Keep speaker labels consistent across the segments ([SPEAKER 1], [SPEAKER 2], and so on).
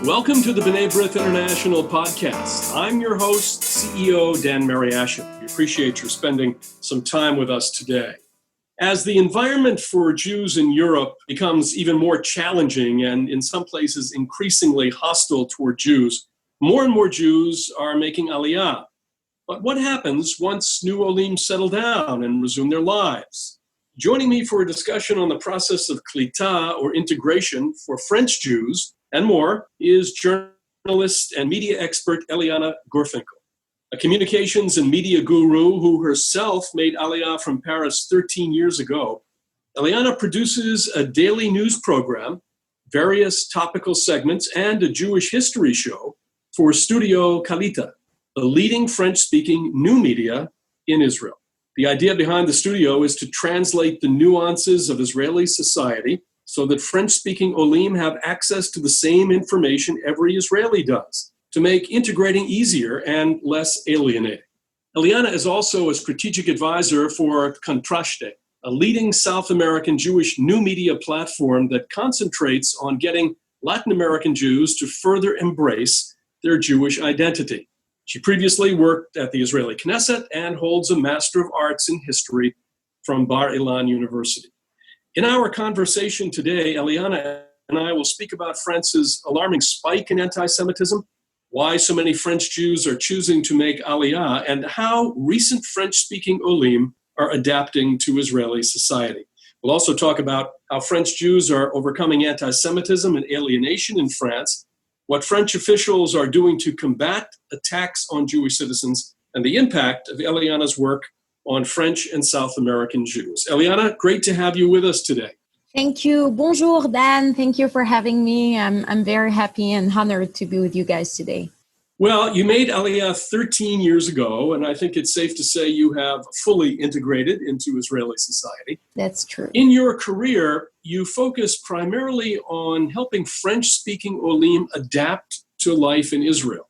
[SPEAKER 1] Welcome to the B'nai B'rith International podcast. I'm your host, CEO Dan Mariaschin. We appreciate your spending some time with us today. As the environment for Jews in Europe becomes even more challenging and in some places increasingly hostile toward Jews, more and more Jews are making Aliyah. But what happens once new Olim settle down and resume their lives? Joining me for a discussion on the process of Kalita, or integration, for French Jews and more is journalist and media expert Eliana Gurfinkiel, a communications and media guru who herself made Aliyah from Paris 13 years ago. Eliana produces a daily news program, various topical segments, and a Jewish history show for Studio Qualita, the leading French-speaking new media in Israel. The idea behind the studio is to translate the nuances of Israeli society so that French-speaking Olim have access to the same information every Israeli does, to make integrating easier and less alienating. Eliana is also a strategic advisor for Contraste, a leading South American Jewish new media platform that concentrates on getting Latin American Jews to further embrace their Jewish identity. She previously worked at the Israeli Knesset and holds a Master of Arts in History from Bar Ilan University. In our conversation today, Eliana and I will speak about France's alarming spike in anti-Semitism, why so many French Jews are choosing to make Aliyah, and how recent French-speaking Olim are adapting to Israeli society. We'll also talk about how French Jews are overcoming anti-Semitism and alienation in France, what French officials are doing to combat attacks on Jewish citizens, and the impact of Eliana's work on French and South American Jews. Eliana, great to have you with us today.
[SPEAKER 2] Thank you. Bonjour, Dan. Thank you for having me. I'm very happy and honored to be with you guys today.
[SPEAKER 1] Well, you made Aliyah 13 years ago, and I think it's safe to say you have fully integrated into Israeli society.
[SPEAKER 2] That's true.
[SPEAKER 1] In your career, you focus primarily on helping French-speaking Olim adapt to life in Israel.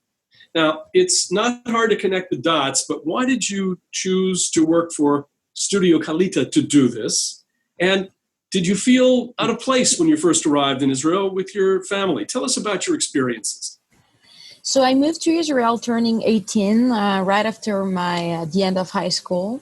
[SPEAKER 1] Now, it's not hard to connect the dots, but why did you choose to work for Studio Kalita to do this? And did you feel out of place when you first arrived in Israel with your family? Tell us about your experiences.
[SPEAKER 2] So I moved to Israel turning 18 right after the end of high school.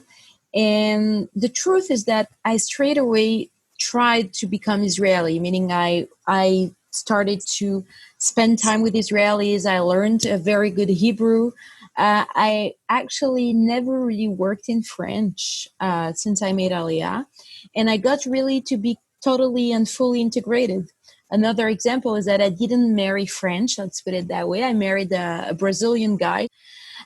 [SPEAKER 2] And the truth is that I straight away tried to become Israeli, meaning I started to spend time with Israelis. I learned a very good Hebrew. I actually never really worked in French since I made Aliyah. And I got really to be totally and fully integrated. Another example is that I didn't marry French, let's put it that way. I married a Brazilian guy.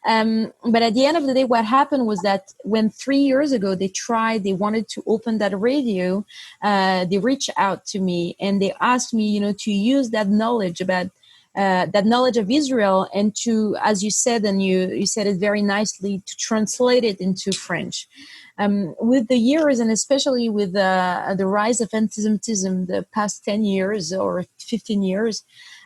[SPEAKER 2] But at the end of the day, what happened was that when 3 years ago they wanted to open that radio, they reached out to me and they asked me, to use that knowledge of Israel and to, as you said, and you said it very nicely, to translate it into French. With the years, and especially with the rise of antisemitism the past 10 years or 15 years,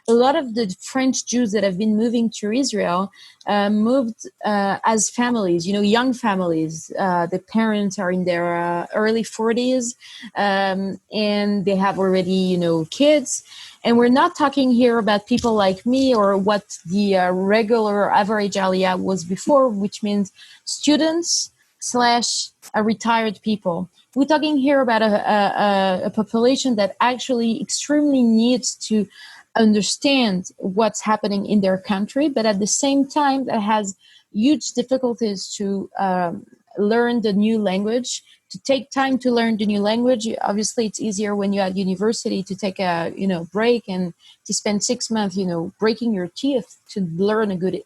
[SPEAKER 2] a lot of the French Jews that have been moving to Israel moved as families, young families. The parents are in their early 40s and they have already, kids. And we're not talking here about people like me or what the regular average Aliyah was before, which means students / retired people. We're talking here about a population that actually extremely needs to understand what's happening in their country, but at the same time that has huge difficulties to learn the new language, to take time to learn the new language. Obviously, it's easier when you're at university to take a break and to spend 6 months, breaking your teeth to learn a good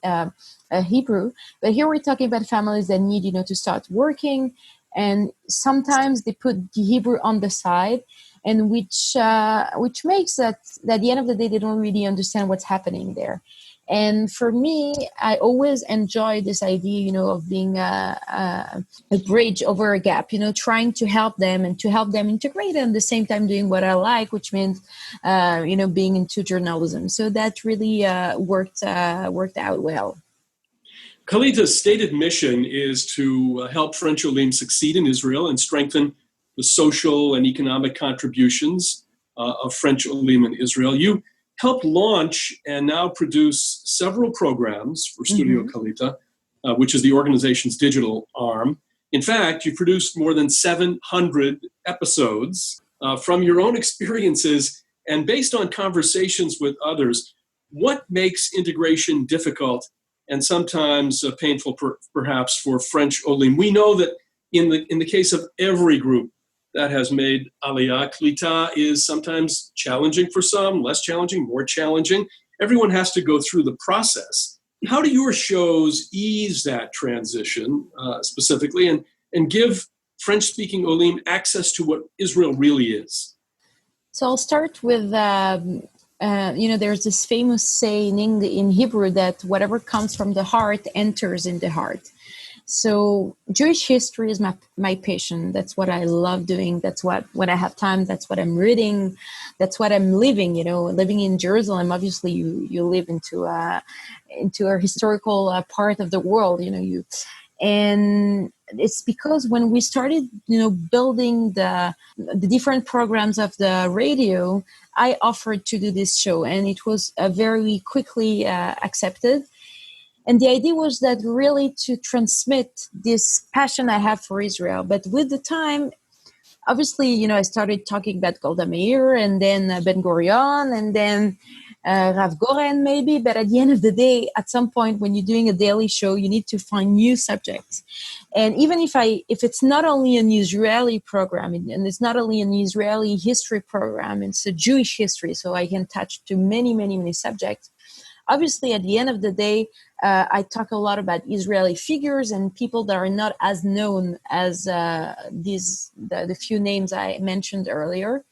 [SPEAKER 2] Hebrew. But here we're talking about families that need, to start working, and sometimes they put the Hebrew on the side, and which makes that at the end of the day they don't really understand what's happening there. And for me, I always enjoy this idea, of being a bridge over a gap, trying to help them and to help them integrate, and at the same time doing what I like, which means, being into journalism. So that really worked out well.
[SPEAKER 1] Kalita's stated mission is to help French Olim succeed in Israel and strengthen the social and economic contributions of French Olim in Israel. You helped launch and now produce several programs for Studio Kalita, which is the organization's digital arm. In fact, you produced more than 700 episodes from your own experiences and based on conversations with others. What makes integration difficult and sometimes painful, perhaps, for French Olim? We know that in the case of every group that has made Aliyah, Kalita is sometimes challenging for some, less challenging, more challenging. Everyone has to go through the process. How do your shows ease that transition specifically and give French-speaking Olim access to what Israel really is?
[SPEAKER 2] So I'll start with, there's this famous saying in Hebrew that whatever comes from the heart enters in the heart. So Jewish history is my passion. That's what I love doing. That's when I have time, that's what I'm reading. That's what I'm living, living in Jerusalem. Obviously you live into a historical part of the world, and it's because when we started, building the different programs of the radio, I offered to do this show and it was very quickly accepted. And the idea was that really to transmit this passion I have for Israel. But with the time, obviously, I started talking about Golda Meir and then Ben Gurion and then Rav Goren maybe. But at the end of the day, at some point when you're doing a daily show, you need to find new subjects. And even if it's not only an Israeli program and it's not only an Israeli history program, it's a Jewish history. So I can touch to many, many, many subjects. Obviously, at the end of the day, I talk a lot about Israeli figures and people that are not as known as the few names I mentioned earlier.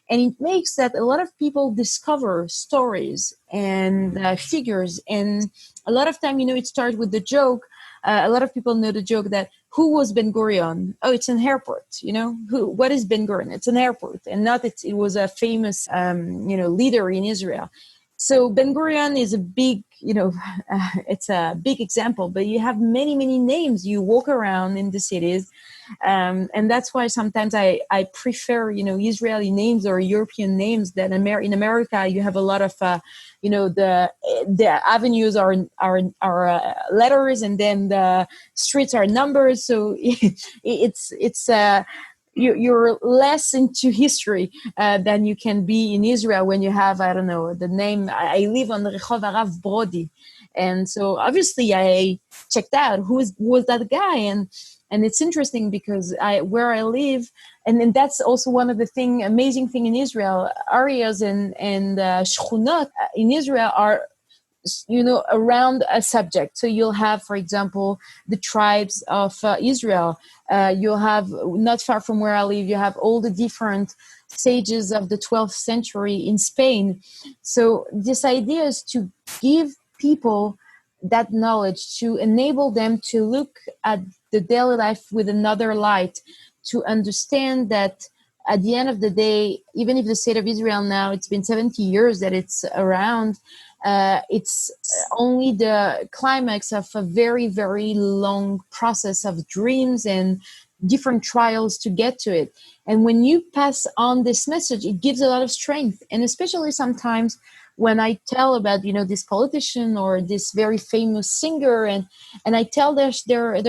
[SPEAKER 2] And it makes that a lot of people discover stories and figures. And a lot of time, it starts with the joke. A lot of people know the joke that who was Ben Gurion? Oh, it's an airport. What is Ben Gurion? It's an airport, and not it was a famous leader in Israel. So Ben Gurion is a big, it's a big example, but you have many, many names. You walk around in the cities. And that's why sometimes I prefer, Israeli names or European names than in America. You have a lot of, the avenues are letters and then the streets are numbers. So you're less into history than you can be in Israel when you have, I don't know, the name. I live on Rehov Arav Brody. And so obviously I checked out who was that guy. And it's interesting because where I live, and then that's also one of the amazing thing in Israel, areas and shchunot in Israel are, around a subject. So you'll have, for example, the tribes of Israel. You'll have, not far from where I live, you have all the different sages of the 12th century in Spain. So this idea is to give people that knowledge, to enable them to look at the daily life with another light, to understand that at the end of the day, even if the state of Israel now, it's been 70 years that it's around, it's only the climax of a very, very long process of dreams and different trials to get to it. And when you pass on this message, it gives a lot of strength. And especially sometimes when I tell about, this politician or this very famous singer, and I tell their story,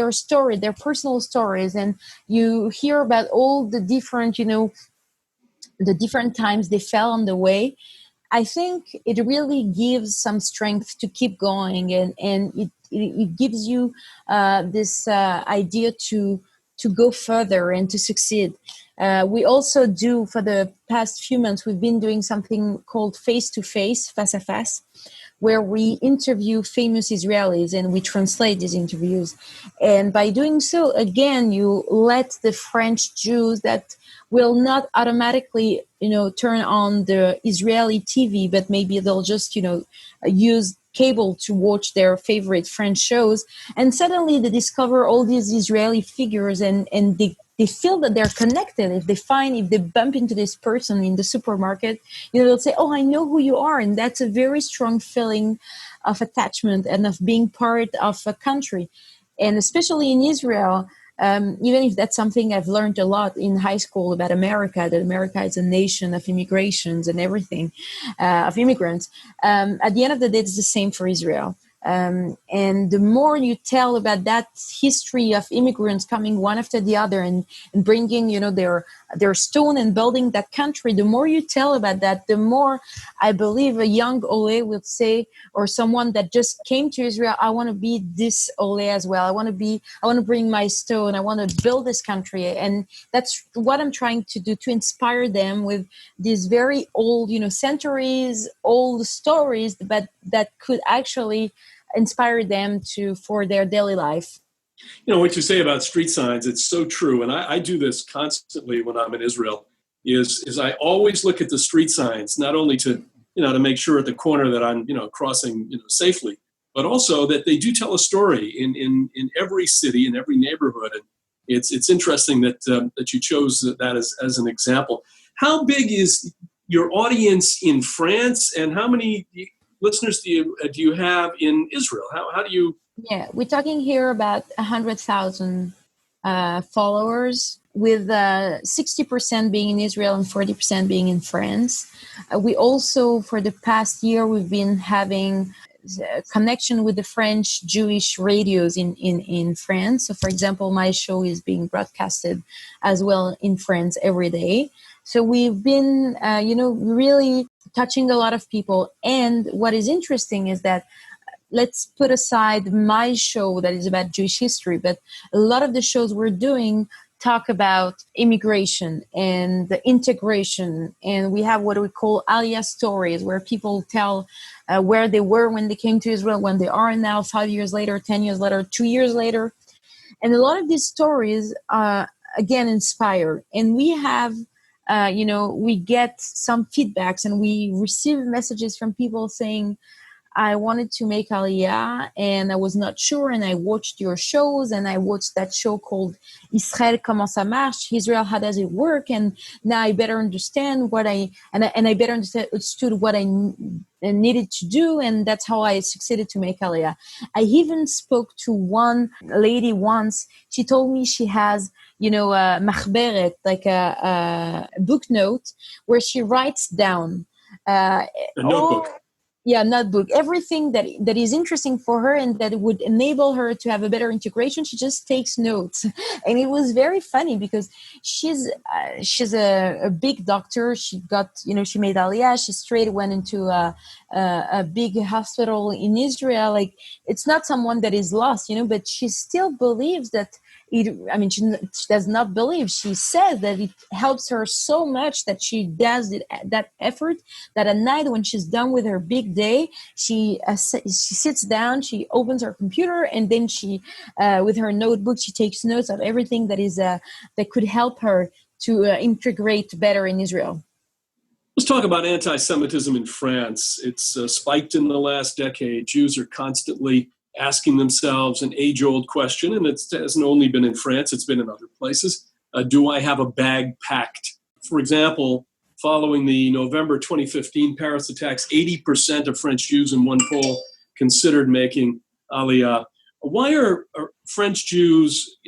[SPEAKER 2] their personal stories, and you hear about all the different, the different times they fell on the way, I think it really gives some strength to keep going, and it gives you this idea to go further and to succeed. We also do, for the past few months, we've been doing something called face-to-face, face-à-face, where we interview famous Israelis and we translate these interviews. And by doing so, again, you let the French Jews that will not automatically, turn on the Israeli TV, but maybe they'll just, use cable to watch their favorite French shows. And suddenly they discover all these Israeli figures and they feel that they're connected. If they bump into this person in the supermarket, they'll say, oh, I know who you are. And that's a very strong feeling of attachment and of being part of a country. And especially in Israel, even if that's something I've learned a lot in high school about America, that America is a nation of immigrations and everything, of immigrants. At the end of the day, it's the same for Israel. And the more you tell about that history of immigrants coming one after the other and bringing, their stone and building that country, the more you tell about that, the more I believe a young Ole will say, or someone that just came to Israel, I want to be this Ole as well. I want to bring my stone. I want to build this country. And that's what I'm trying to do, to inspire them with these very old, centuries old stories, but that could actually inspire them for their daily life.
[SPEAKER 1] What you say about street signs, it's so true. And I do this constantly when I'm in Israel, is I always look at the street signs, not only to make sure at the corner that I'm, crossing, safely, but also that they do tell a story in every city, in every neighborhood. And it's interesting that you chose that as an example. How big is your audience in France, and how many listeners do you have in Israel? How do you?
[SPEAKER 2] Yeah, we're talking here about 100,000 followers, with 60% being in Israel and 40% being in France. We also, for the past year, we've been having a connection with the French Jewish radios in France. So, for example, my show is being broadcasted as well in France every day. So we've been, really touching a lot of people. And what is interesting is that, let's put aside my show that is about Jewish history, but a lot of the shows we're doing talk about immigration and the integration. And we have what we call Aliyah stories, where people tell where they were when they came to Israel, when they are now, 5 years later, 10 years later, 2 years later. And a lot of these stories, again, inspire. And we have, we get some feedbacks, and we receive messages from people saying, I wanted to make Aliyah and I was not sure, and I watched your shows, and I watched that show called Israel comment ça marche, Israel, how does it work, and now I better understand I better understood what I needed to do, and that's how I succeeded to make Aliyah. I even spoke to one lady once. She told me she has a machberet, like a book note, where she writes down
[SPEAKER 1] A notebook.
[SPEAKER 2] Notebook, everything that is interesting for her and that would enable her to have a better integration. She just takes notes. And it was very funny because she's a big doctor. She got, she made Aliyah. She straight went into a big hospital in Israel. Like, it's not someone that is lost, but she still believes that she does not believe. She says that it helps her so much that she does that effort, that at night when she's done with her big day, she sits down, she opens her computer, and then she, with her notebook, she takes notes of everything that could help her to integrate better in Israel.
[SPEAKER 1] Let's talk about anti-Semitism in France. It's spiked in the last decade. Jews are constantly asking themselves an age-old question, and it hasn't only been in France, it's been in other places. Do I have a bag packed? For example, following the November 2015 Paris attacks, 80% of French Jews in one poll considered making Aliyah. Why are French Jews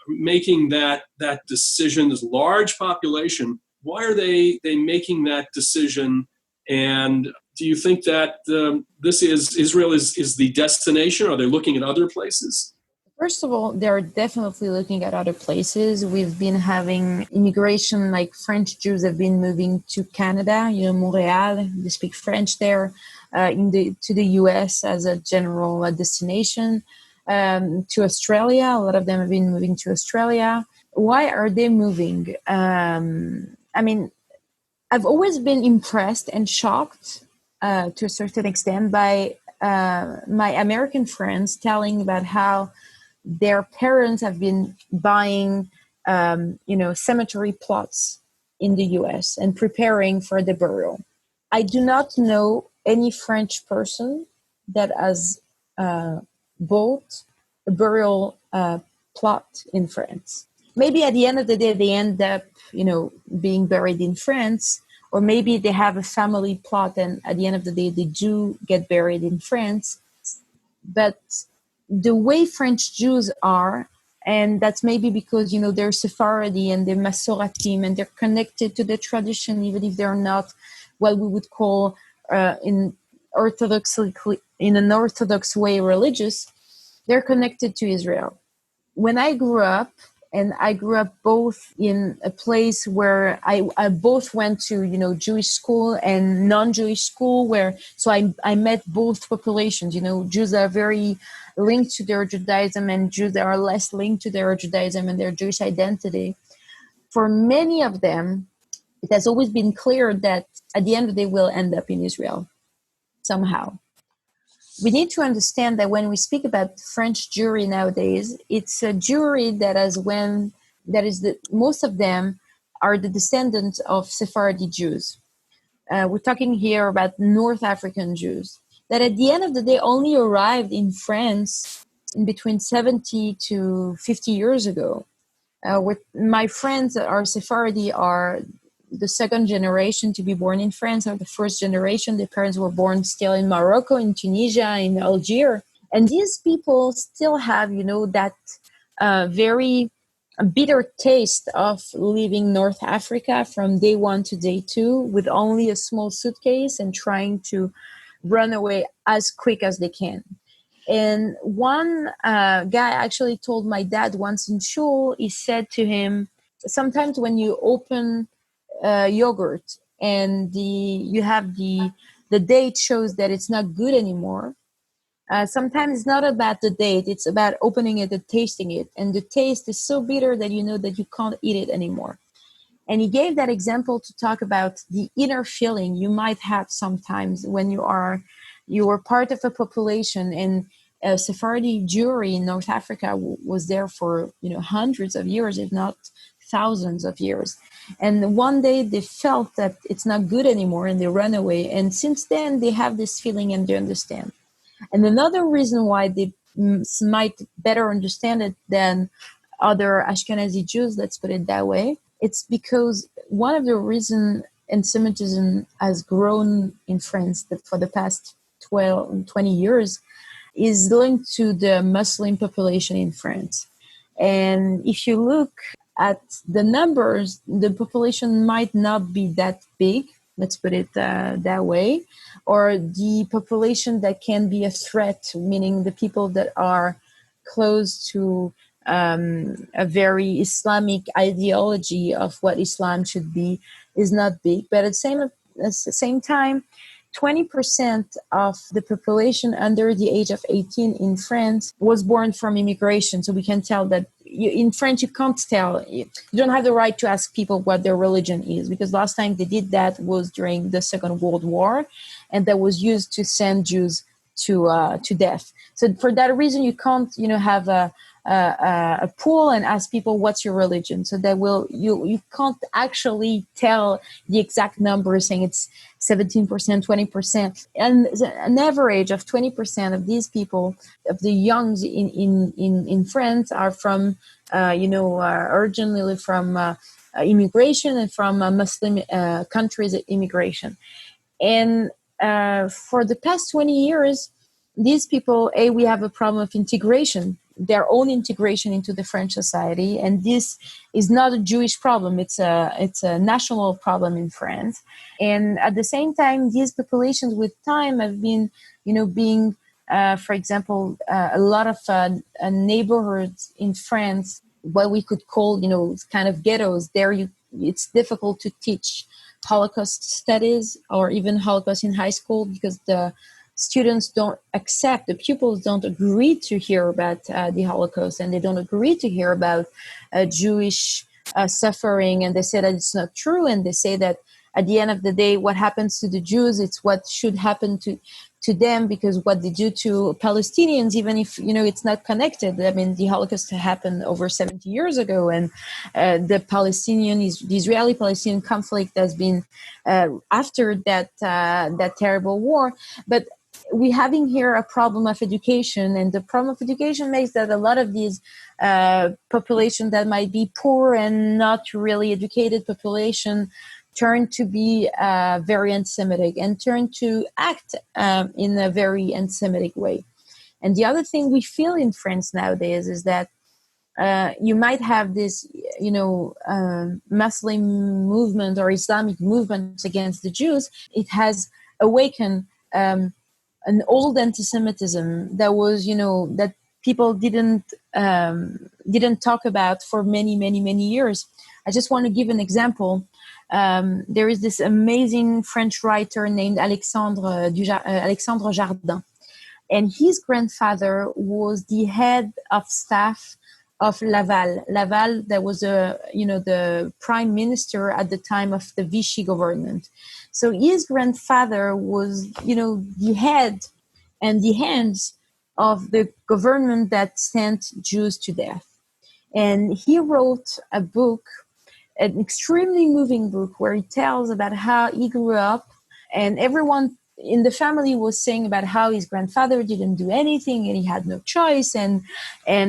[SPEAKER 1] making that decision, this large population? Why are they making that decision? And do you think that Israel is the destination? Are they looking at other places?
[SPEAKER 2] First of all, they're definitely looking at other places. We've been having immigration, like French Jews have been moving to Canada, Montreal, they speak French there, to the US as a general destination, to Australia. A lot of them have been moving to Australia. Why are they moving? I've always been impressed and shocked to a certain extent by my American friends telling about how their parents have been buying, cemetery plots in the U.S. and preparing for the burial. I do not know any French person that has bought a burial plot in France. Maybe at the end of the day, they end up, being buried in France, or maybe they have a family plot and at the end of the day, they do get buried in France. But the way French Jews are, And that's maybe because, they're Sephardi and they're Masoratim and they're connected to the tradition, even if they're not what we would call in an Orthodox way religious, they're connected to Israel. When I grew up, and I grew up both in a place where I both went to, Jewish school and non-Jewish school, so I met both populations. Jews are very linked to their Judaism and Jews that are less linked to their Judaism and their Jewish identity. For many of them, it has always been clear that at the end of the day, we'll end up in Israel somehow. We need to understand that when we speak about French Jewry nowadays, it's a Jewry most of them are the descendants of Sephardi Jews. We're talking here about North African Jews that at the end of the day only arrived in France in between 70 to 50 years ago. With my friends that are Sephardi are the second generation to be born in France, or the first generation. Their parents were born still in Morocco, in Tunisia, in Algeria. And these people still have, that very bitter taste of leaving North Africa from day one to day two with only a small suitcase and trying to run away as quick as they can. And one guy actually told my dad once in shul, he said to him, sometimes when you open yogurt and you have the date shows that it's not good anymore, sometimes it's not about the date, it's about opening it and tasting it, and the taste is so bitter that you know that you can't eat it anymore. And he gave that example to talk about the inner feeling you might have sometimes when you are part of a population. And Sephardi Jewry in North Africa was there for hundreds of years, if not thousands of years. And one day they felt that it's not good anymore and they ran away. And since then they have this feeling and they understand. And another reason why they might better understand it than other Ashkenazi Jews, let's put it that way, it's because one of the reasons anti-Semitism has grown in France for the past 20 years is linked to the Muslim population in France. And if you look at the numbers, the population might not be that big, let's put it that way, or the population that can be a threat, meaning the people that are close to a very Islamic ideology of what Islam should be, is not big. But at the same time, 20% of the population under the age of 18 in France was born from immigration. So we can tell that in French, you can't tell. You don't have the right to ask people what their religion is, because last time they did that was during the Second World War, and that was used to send Jews to death. So for that reason, you can't, have a poll and ask people what's your religion. So that you can't actually tell the exact number, saying it's 17%, 20%, and an average of 20% of these people, of the youngs in France, are from originally from immigration and from Muslim countries immigration. And for the past 20 years, these people, we have a problem of integration, their own integration into the French society. And this is not a Jewish problem. It's a national problem in France. And at the same time, these populations with time have been, being, for example, a lot of neighborhoods in France, what we could call, kind of ghettos. There, it's difficult to teach Holocaust studies or even Holocaust in high school, because the students don't accept, the pupils don't agree to hear about the Holocaust, and they don't agree to hear about Jewish suffering, and they say that it's not true, and they say that at the end of the day, what happens to the Jews, it's what should happen to them, because what they do to Palestinians, even if, it's not connected. I mean, the Holocaust happened over 70 years ago, and the Israeli-Palestinian conflict has been after that terrible war. But we're having here a problem of education, and the problem of education makes that a lot of these population that might be poor and not really educated population turn to be very anti-Semitic and turn to act in a very anti-Semitic way. And the other thing we feel in France nowadays is that you might have this, Muslim movement or Islamic movement against the Jews. It has awakened an old anti-Semitism that was, that people didn't talk about for many, many, many years. I just want to give an example. There is this amazing French writer named Alexandre Jardin, and his grandfather was the head of staff of Laval. Laval, that was the prime minister at the time of the Vichy government. So his grandfather was, the head and the hands of the government that sent Jews to death. And he wrote a book, an extremely moving book, where he tells about how he grew up, and everyone in the family was saying about how his grandfather didn't do anything and he had no choice, and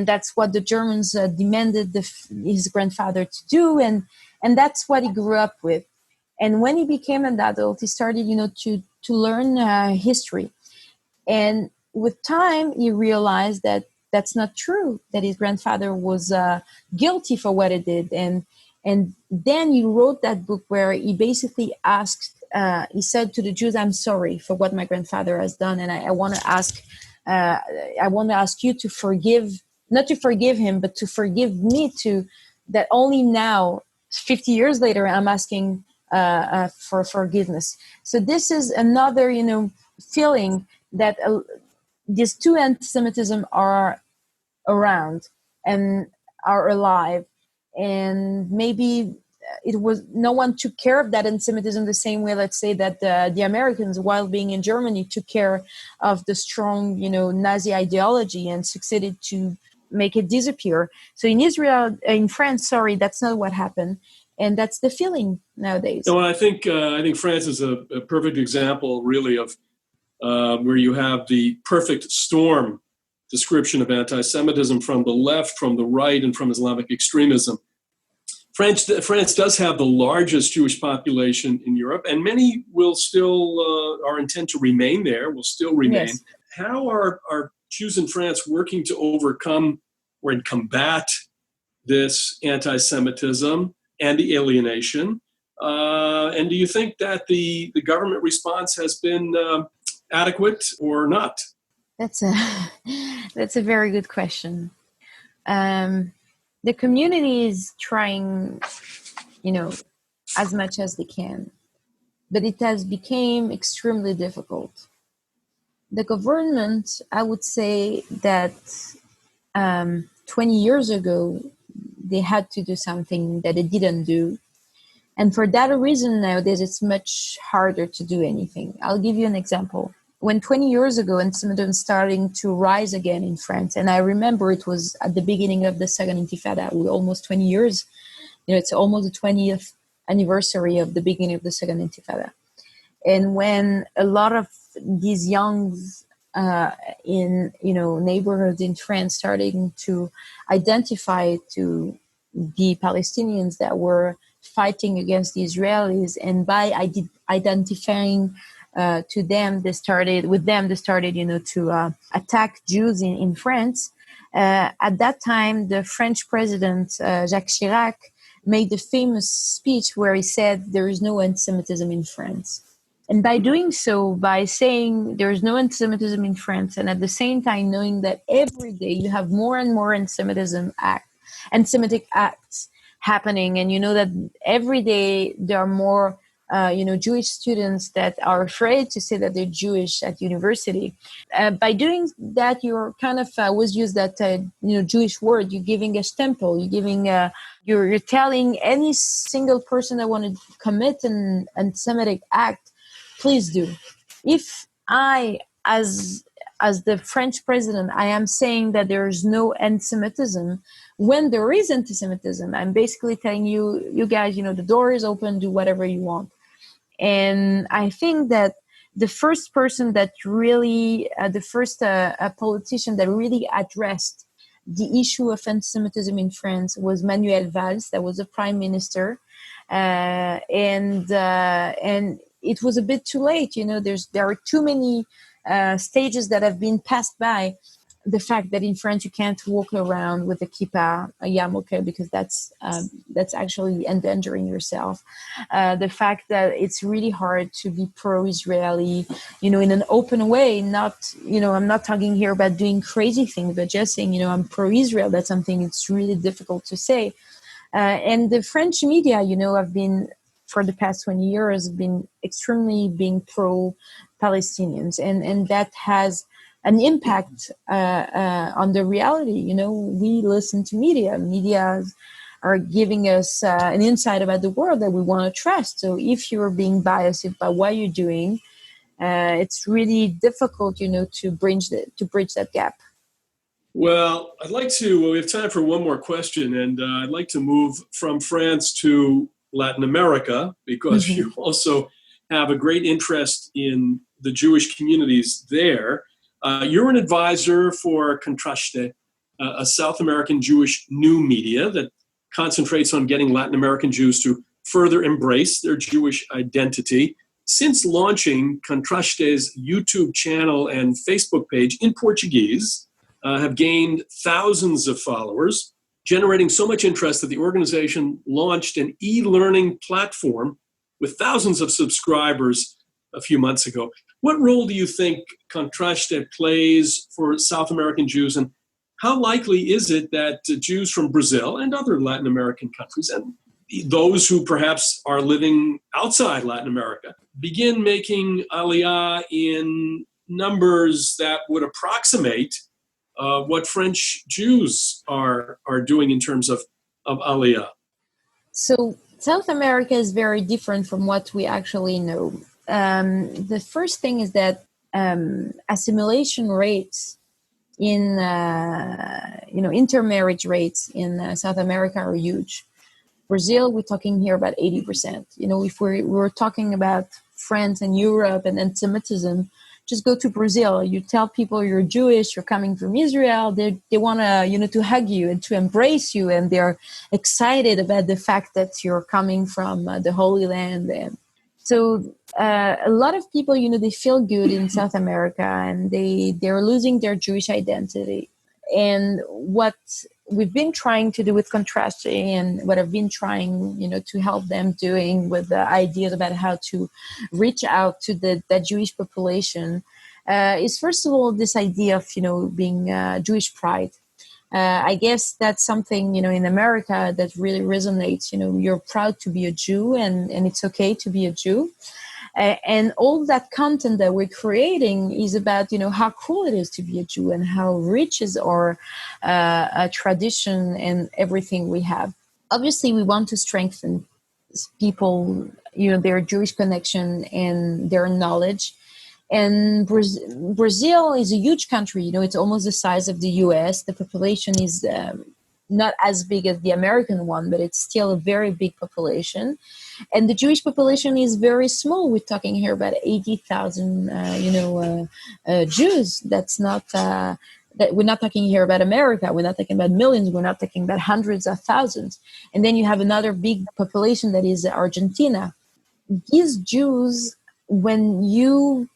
[SPEAKER 2] that's what the Germans demanded his grandfather to do, and that's what he grew up with. And when he became an adult, he started, to learn history, and with time he realized that that's not true, that his grandfather was guilty for what he did, and then he wrote that book where he basically asked. He said to the Jews, "I'm sorry for what my grandfather has done, and I want to ask you to forgive, not to forgive him, but to forgive me too. That only now, 50 years later, I'm asking for forgiveness." So this is another, feeling that these two anti-Semitism are around and are alive, and maybe it was no one took care of that anti-Semitism the same way, let's say, that the Americans, while being in Germany, took care of the strong, Nazi ideology and succeeded to make it disappear. So in France, that's not what happened, and that's the feeling nowadays.
[SPEAKER 1] No, I think France is a perfect example, really, of where you have the perfect storm description of anti-Semitism from the left, from the right, and from Islamic extremism. France does have the largest Jewish population in Europe, and many will still are intent to remain there, will still remain. Yes. How are Jews in France working to overcome or combat this anti-Semitism and the alienation? And do you think that the government response has been adequate or not?
[SPEAKER 2] That's a very good question. The community is trying, as much as they can, but it has become extremely difficult. The government, I would say that 20 years ago, they had to do something that they didn't do. And for that reason, nowadays, it's much harder to do anything. I'll give you an example. When 20 years ago, anti-Semitism starting to rise again in France, and I remember it was at the beginning of the Second Intifada, almost 20 years. It's almost the 20th anniversary of the beginning of the Second Intifada. And when a lot of these young in neighborhoods in France starting to identify to the Palestinians that were fighting against the Israelis, and by identifying to them, they started to attack Jews in France. At that time, the French president, Jacques Chirac, made the famous speech where he said, "There is no anti-Semitism in France." And by doing so, by saying there is no anti-Semitism in France, and at the same time knowing that every day you have more and more anti-Semitic acts happening, and that every day there are more Jewish students that are afraid to say that they're Jewish at university. By doing that, you're kind of always use that Jewish word. You're giving a stempel. You're giving you're telling any single person that want to commit an anti-Semitic act, please do. If I, as the French president, I am saying that there is no anti-Semitism, when there is anti-Semitism, I'm basically telling you guys, the door is open, do whatever you want. And I think that the first person that really, a politician that really addressed the issue of anti-Semitism in France was Manuel Valls, that was the prime minister. And it was a bit too late. There are too many stages that have been passed by the fact that in France you can't walk around with a kippah, a yarmulke, because that's actually endangering yourself. The fact that it's really hard to be pro-Israeli, in an open way. Not, I'm not talking here about doing crazy things, but just saying, I'm pro-Israel. That's something it's really difficult to say. And the French media, have been, for the past 20 years, been extremely being pro-Palestinians, and that has an impact on the reality. We listen to media. Media are giving us an insight about the world that we want to trust. So if you're being biased by what you're doing, it's really difficult, to bridge that gap.
[SPEAKER 1] Well, we have time for one more question, and I'd like to move from France to Latin America, because you also have a great interest in the Jewish communities there. You're an advisor for Contraste, a South American Jewish new media that concentrates on getting Latin American Jews to further embrace their Jewish identity. Since launching, Contraste's YouTube channel and Facebook page in Portuguese have gained thousands of followers, generating so much interest that the organization launched an e-learning platform with thousands of subscribers a few months ago. What role do you think Contraste plays for South American Jews, and how likely is it that Jews from Brazil and other Latin American countries, and those who perhaps are living outside Latin America, begin making Aliyah in numbers that would approximate what French Jews are doing in terms of Aliyah?
[SPEAKER 2] So South America is very different from what we actually know. The first thing is that assimilation rates in, intermarriage rates in South America are huge. Brazil, we're talking here about 80%. If we're talking about France and Europe and anti-Semitism, just go to Brazil. You tell people you're Jewish, you're coming from Israel. They want to, to hug you and to embrace you, and they're excited about the fact that you're coming from the Holy Land. And so a lot of people, they feel good in South America, and they're losing their Jewish identity. And what we've been trying to do with Contraste, and what I've been trying, to help them doing with the ideas about how to reach out to that Jewish population, is first of all this idea of, being Jewish pride. I guess that's something, in America that really resonates. You're proud to be a Jew, and it's okay to be a Jew. And all that content that we're creating is about, how cool it is to be a Jew, and how rich is our tradition and everything we have. Obviously, we want to strengthen people, their Jewish connection and their knowledge. And Brazil is a huge country. It's almost the size of the US. The population is not as big as the American one, but it's still a very big population. And the Jewish population is very small. We're talking here about 80,000, Jews. That's not, that we're not talking here about America. We're not talking about millions. We're not talking about hundreds of thousands. And then you have another big population that is Argentina. These Jews, when you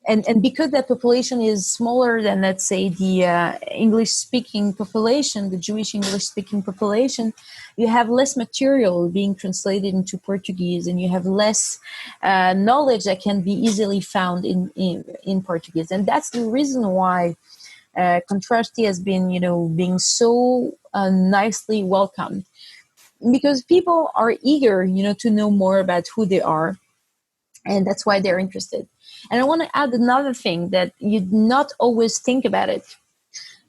[SPEAKER 2] and because that population is smaller than, let's say, the English-speaking population, the Jewish English-speaking population, you have less material being translated into Portuguese, and you have less knowledge that can be easily found in Portuguese. And that's the reason why Contraste has been, being so nicely welcomed, because people are eager, to know more about who they are, and that's why they're interested. And I want to add another thing that you not always think about it.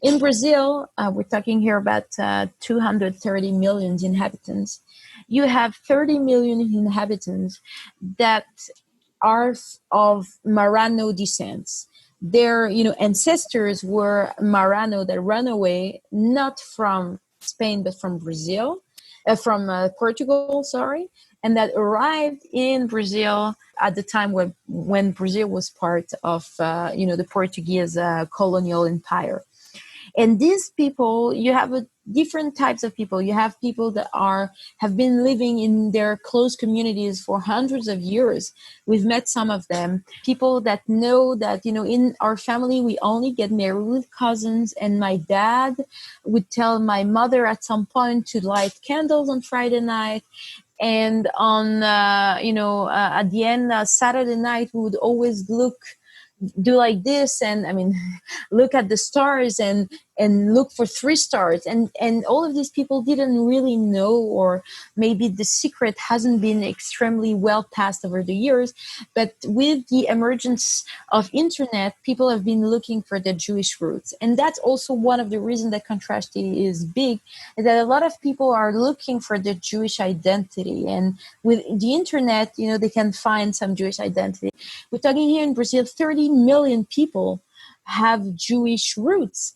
[SPEAKER 2] In Brazil, we're talking here about 230 million inhabitants. You have 30 million inhabitants that are of Marrano descent. Their, ancestors were Marrano that ran away, not from Spain, but from Brazil, from Portugal, sorry, and that arrived in Brazil at the time when Brazil was part of, the Portuguese colonial empire. And these people, you have different types of people. You have people that have been living in their close communities for hundreds of years. We've met some of them. People that know that, in our family, we only get married with cousins, and my dad would tell my mother at some point to light candles on Friday night. And on, at the end, Saturday night, we would always do like this, and look at the stars and look for 3 stars, and all of these people didn't really know, or maybe the secret hasn't been extremely well passed over the years. But with the emergence of internet, people have been looking for their Jewish roots, and that's also one of the reasons that Contraste is big, is that a lot of people are looking for their Jewish identity, and with the internet, they can find some Jewish identity. We're talking here in Brazil, 30 million people have Jewish roots,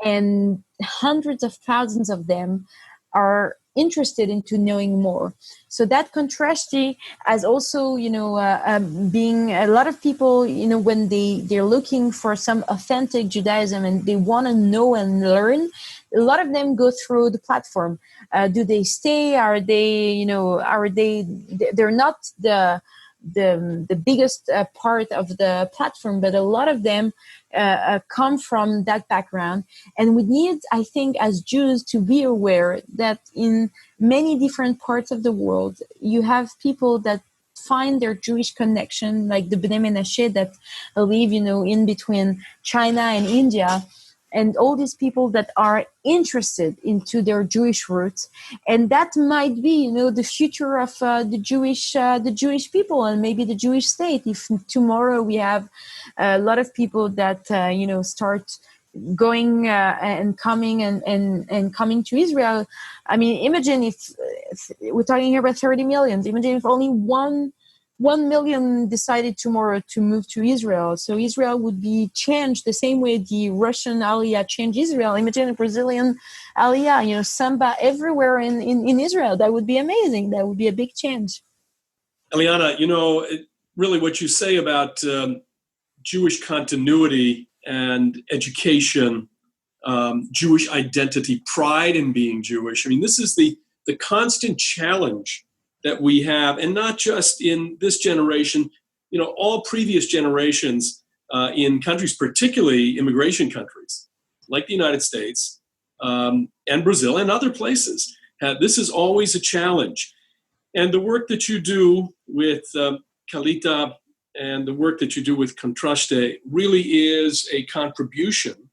[SPEAKER 2] and hundreds of thousands of them are interested into knowing more. So that Contraste as also, being a lot of people, when they're looking for some authentic Judaism and they want to know and learn, a lot of them go through the platform. Do they stay? Are they, they're not the biggest part of the platform, but a lot of them come from that background. And we need, I think, as Jews, to be aware that in many different parts of the world, you have people that find their Jewish connection, like the Bnei Menashe that live, in between China and India, and all these people that are interested into their Jewish roots. And that might be, the future of the Jewish people, and maybe the Jewish state. If tomorrow we have a lot of people that, start going and coming and coming to Israel. Imagine if we're talking here about 30 million. Imagine if only 1 million decided tomorrow to move to Israel. So Israel would be changed the same way the Russian Aliyah changed Israel. Imagine a Brazilian Aliyah, samba everywhere in Israel. That would be amazing. That would be a big change.
[SPEAKER 1] Eliana, really what you say about Jewish continuity and education, Jewish identity, pride in being Jewish. This is the constant challenge that we have, and not just in this generation, all previous generations in countries, particularly immigration countries like the United States and Brazil and other places. This is always a challenge. And the work that you do with Kalita and the work that you do with Contraste really is a contribution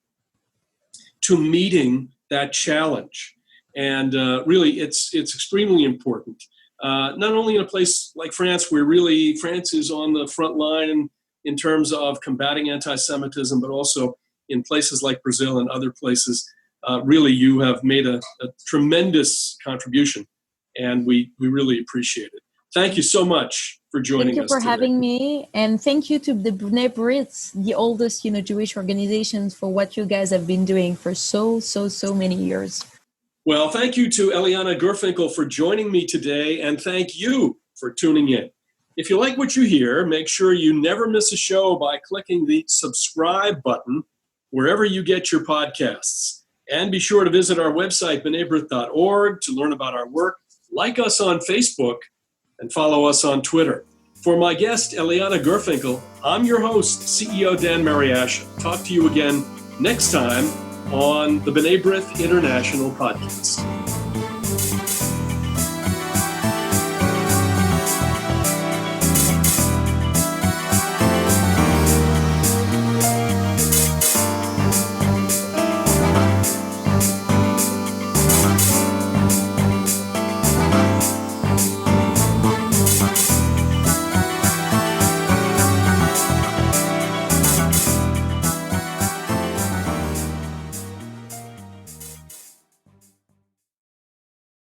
[SPEAKER 1] to meeting that challenge. And really, it's extremely important. Not only in a place like France, where really France is on the front line in terms of combating anti-Semitism, but also in places like Brazil and other places. Really, you have made a tremendous contribution, and we really appreciate it. Thank you so much for joining us.
[SPEAKER 2] Thank you for having me, and thank you to the Bnei Brit, the oldest Jewish organizations, for what you guys have been doing for so many years.
[SPEAKER 1] Well, thank you to Eliana Gurfinkiel for joining me today, and thank you for tuning in. If you like what you hear, make sure you never miss a show by clicking the subscribe button wherever you get your podcasts. And be sure to visit our website, bneibrit.org, to learn about our work, like us on Facebook, and follow us on Twitter. For my guest, Eliana Gurfinkiel, I'm your host, CEO Dan Mariaschin. Talk to you again next time on the Bnei Brit International Podcast.